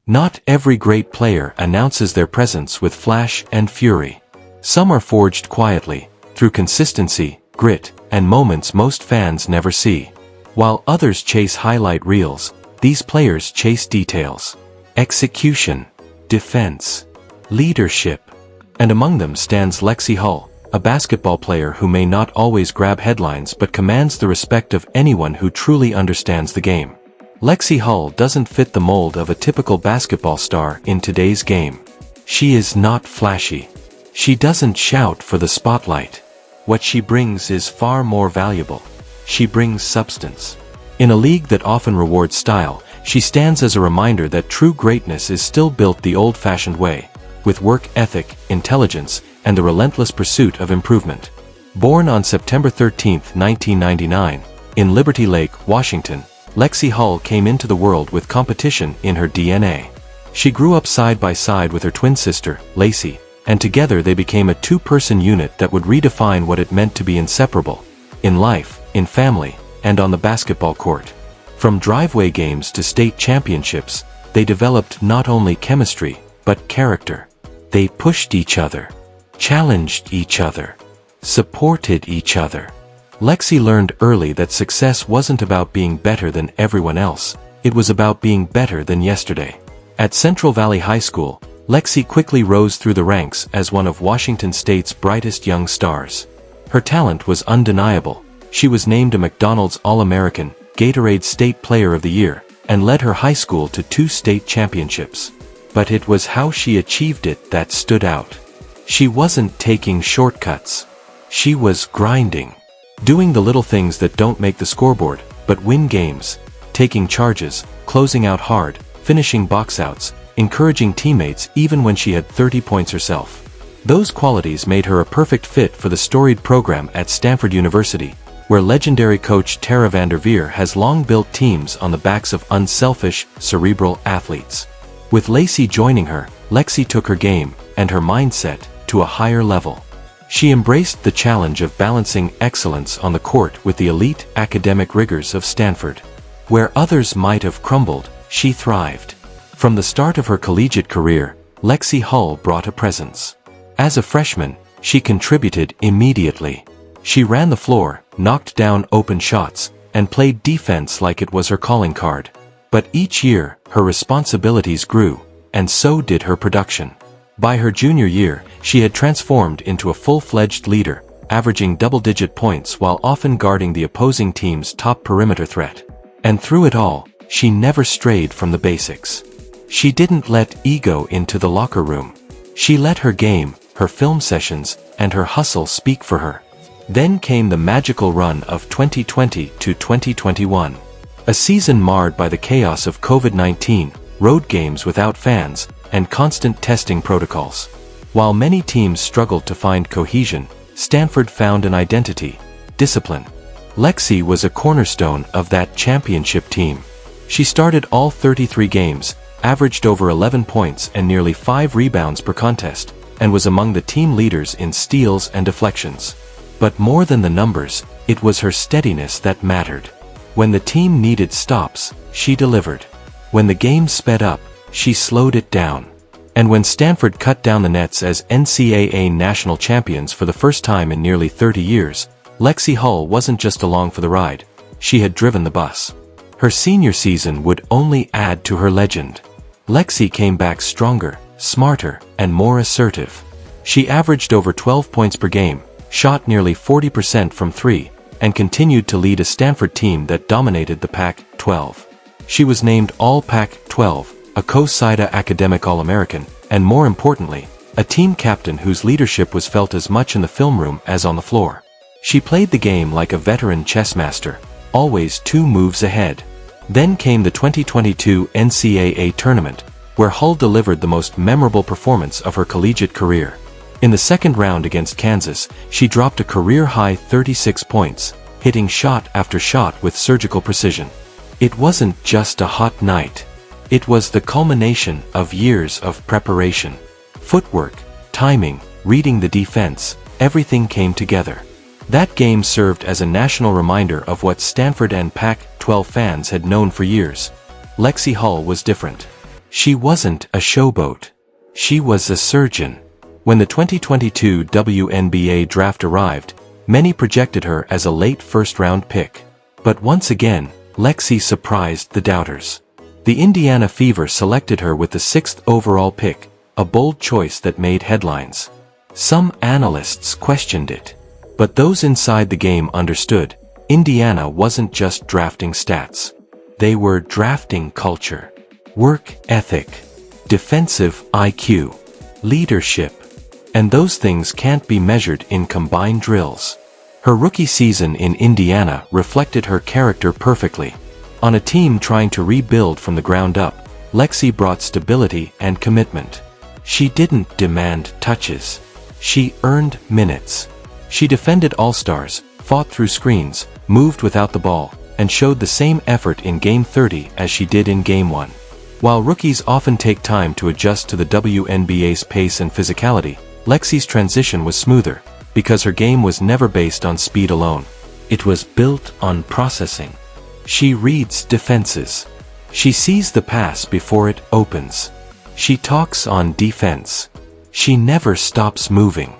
Not every great player announces their presence with flash and fury. Some are forged quietly, through consistency, grit, and moments most fans never see. While others chase highlight reels, these players chase details. Execution, defense, leadership. And among them stands Lexie Hull, a basketball player who may not always grab headlines but commands the respect of anyone who truly understands the game. Lexie Hull doesn't fit the mold of a typical basketball star in today's game. She is not flashy. She doesn't shout for the spotlight. What she brings is far more valuable. She brings substance. In a league that often rewards style, she stands as a reminder that true greatness is still built the old-fashioned way, with work ethic, intelligence, and the relentless pursuit of improvement. Born on September 13, 1999, in Liberty Lake, Washington, Lexie Hull came into the world with competition in her DNA. She grew up side by side with her twin sister, Lacey, and together they became a two-person unit that would redefine what it meant to be inseparable, in life, in family, and on the basketball court. From driveway games to state championships, they developed not only chemistry, but character. They pushed each other, challenged each other, supported each other. Lexie learned early that success wasn't about being better than everyone else, it was about being better than yesterday. At Central Valley High School, Lexie quickly rose through the ranks as one of Washington State's brightest young stars. Her talent was undeniable. She was named a McDonald's All-American, Gatorade State Player of the Year, and led her high school to 2 state championships. But it was how she achieved it that stood out. She wasn't taking shortcuts. She was grinding. Doing the little things that don't make the scoreboard, but win games. Taking charges, closing out hard, finishing box-outs, encouraging teammates even when she had 30 points herself. Those qualities made her a perfect fit for the storied program at Stanford University, where legendary coach Tara Vanderveer has long built teams on the backs of unselfish, cerebral athletes. With Lacey joining her, Lexie took her game, and her mindset, to a higher level. She embraced the challenge of balancing excellence on the court with the elite academic rigors of Stanford. Where others might have crumbled, she thrived. From the start of her collegiate career, Lexie Hull brought a presence. As a freshman, she contributed immediately. She ran the floor, knocked down open shots, and played defense like it was her calling card. But each year, her responsibilities grew, and so did her production. By her junior year, she had transformed into a full-fledged leader, averaging double-digit points while often guarding the opposing team's top perimeter threat. And through it all, she never strayed from the basics. She didn't let ego into the locker room. She let her game, her film sessions, and her hustle speak for her. Then came the magical run of 2020 to 2021. A season marred by the chaos of COVID-19, road games without fans, and constant testing protocols. While many teams struggled to find cohesion, Stanford found an identity: discipline. Lexie was a cornerstone of that championship team. She started all 33 games, averaged over 11 points and nearly 5 rebounds per contest, and was among the team leaders in steals and deflections. But more than the numbers, it was her steadiness that mattered. When the team needed stops, she delivered. When the game sped up, she slowed it down. And when Stanford cut down the nets as NCAA national champions for the first time in nearly 30 years, Lexie Hull wasn't just along for the ride, she had driven the bus. Her senior season would only add to her legend. Lexie came back stronger, smarter, and more assertive. She averaged over 12 points per game, shot nearly 40% from 3, and continued to lead a Stanford team that dominated the Pac-12. She was named All-Pac-12, a co-SIDA academic All-American, and more importantly, a team captain whose leadership was felt as much in the film room as on the floor. She played the game like a veteran chess master, always 2 moves ahead. Then came the 2022 NCAA tournament, where Hull delivered the most memorable performance of her collegiate career. In the second round against Kansas, she dropped a career-high 36 points, hitting shot after shot with surgical precision. It wasn't just a hot night. It was the culmination of years of preparation. Footwork, timing, reading the defense, everything came together. That game served as a national reminder of what Stanford and Pac-12 fans had known for years. Lexie Hull was different. She wasn't a showboat. She was a surgeon. When the 2022 WNBA draft arrived, many projected her as a late first-round pick. But once again, Lexie surprised the doubters. The Indiana Fever selected her with the 6th overall pick, a bold choice that made headlines. Some analysts questioned it. But those inside the game understood, Indiana wasn't just drafting stats. They were drafting culture, work ethic, defensive IQ, leadership. And those things can't be measured in combined drills. Her rookie season in Indiana reflected her character perfectly. On a team trying to rebuild from the ground up, Lexie brought stability and commitment. She didn't demand touches. She earned minutes. She defended all-stars, fought through screens, moved without the ball, and showed the same effort in Game 30 as she did in Game 1. While rookies often take time to adjust to the WNBA's pace and physicality, Lexie's transition was smoother, because her game was never based on speed alone. It was built on processing. She reads defenses. She sees the pass before it opens. She talks on defense. She never stops moving.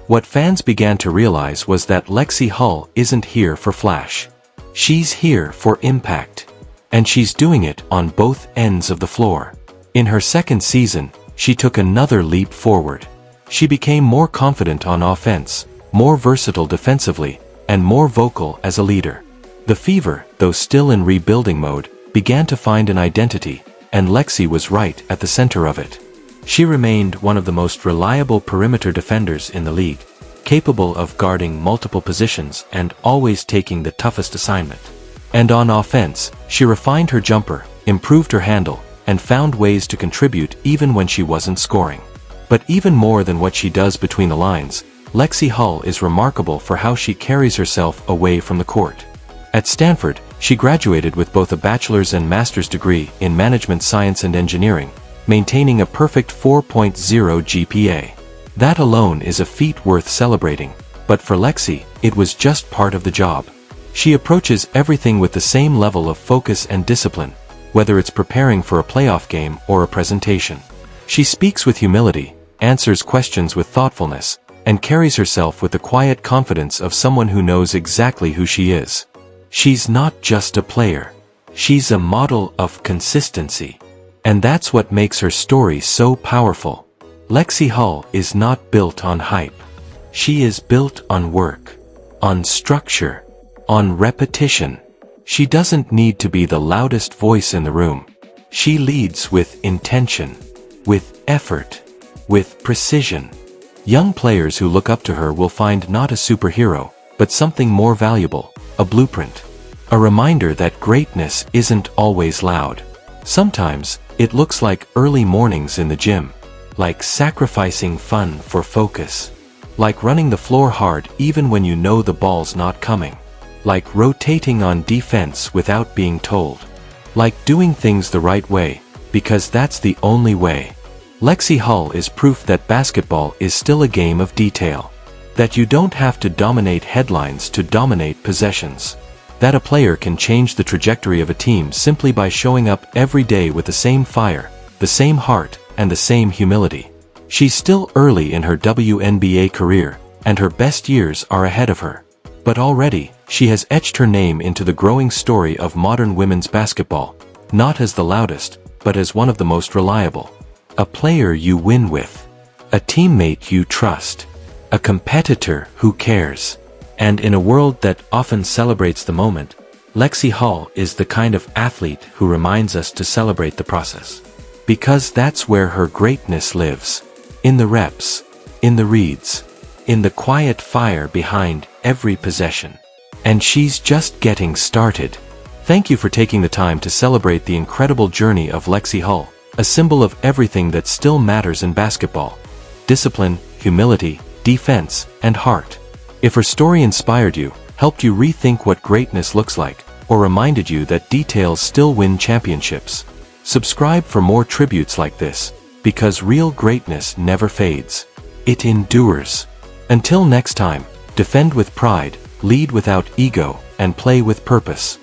What fans began to realize was that Lexie Hull isn't here for flash. She's here for impact. And she's doing it on both ends of the floor. In her second season, she took another leap forward. She became more confident on offense, more versatile defensively, and more vocal as a leader. The Fever, though still in rebuilding mode, began to find an identity, and Lexie was right at the center of it. She remained one of the most reliable perimeter defenders in the league, capable of guarding multiple positions and always taking the toughest assignment. And on offense, she refined her jumper, improved her handle, and found ways to contribute even when she wasn't scoring. But even more than what she does between the lines, Lexie Hull is remarkable for how she carries herself away from the court. At Stanford, she graduated with both a bachelor's and master's degree in management science and engineering, maintaining a perfect 4.0 GPA. That alone is a feat worth celebrating, but for Lexie, it was just part of the job. She approaches everything with the same level of focus and discipline, whether it's preparing for a playoff game or a presentation. She speaks with humility, answers questions with thoughtfulness, and carries herself with the quiet confidence of someone who knows exactly who she is. She's not just a player. She's a model of consistency. And that's what makes her story so powerful. Lexie Hull is not built on hype. She is built on work, on structure, on repetition. She doesn't need to be the loudest voice in the room. She leads with intention, with effort, with precision. Young players who look up to her will find not a superhero, but something more valuable, a blueprint. A reminder that greatness isn't always loud. Sometimes, it looks like early mornings in the gym, like sacrificing fun for focus, like running the floor hard even when you know the ball's not coming, like rotating on defense without being told, like doing things the right way, because that's the only way. Lexie Hull is proof that basketball is still a game of detail, that you don't have to dominate headlines to dominate possessions, that a player can change the trajectory of a team simply by showing up every day with the same fire, the same heart, and the same humility. She's still early in her WNBA career, and her best years are ahead of her. But already, she has etched her name into the growing story of modern women's basketball, not as the loudest, but as one of the most reliable. A player you win with, a teammate you trust, a competitor who cares. And in a world that often celebrates the moment, Lexie Hull is the kind of athlete who reminds us to celebrate the process. Because that's where her greatness lives. In the reps, in the reads, in the quiet fire behind every possession. And she's just getting started. Thank you for taking the time to celebrate the incredible journey of Lexie Hull, a symbol of everything that still matters in basketball. Discipline, humility, defense, and heart. If her story inspired you, helped you rethink what greatness looks like, or reminded you that details still win championships, subscribe for more tributes like this, because real greatness never fades. It endures. Until next time, defend with pride, lead without ego, and play with purpose.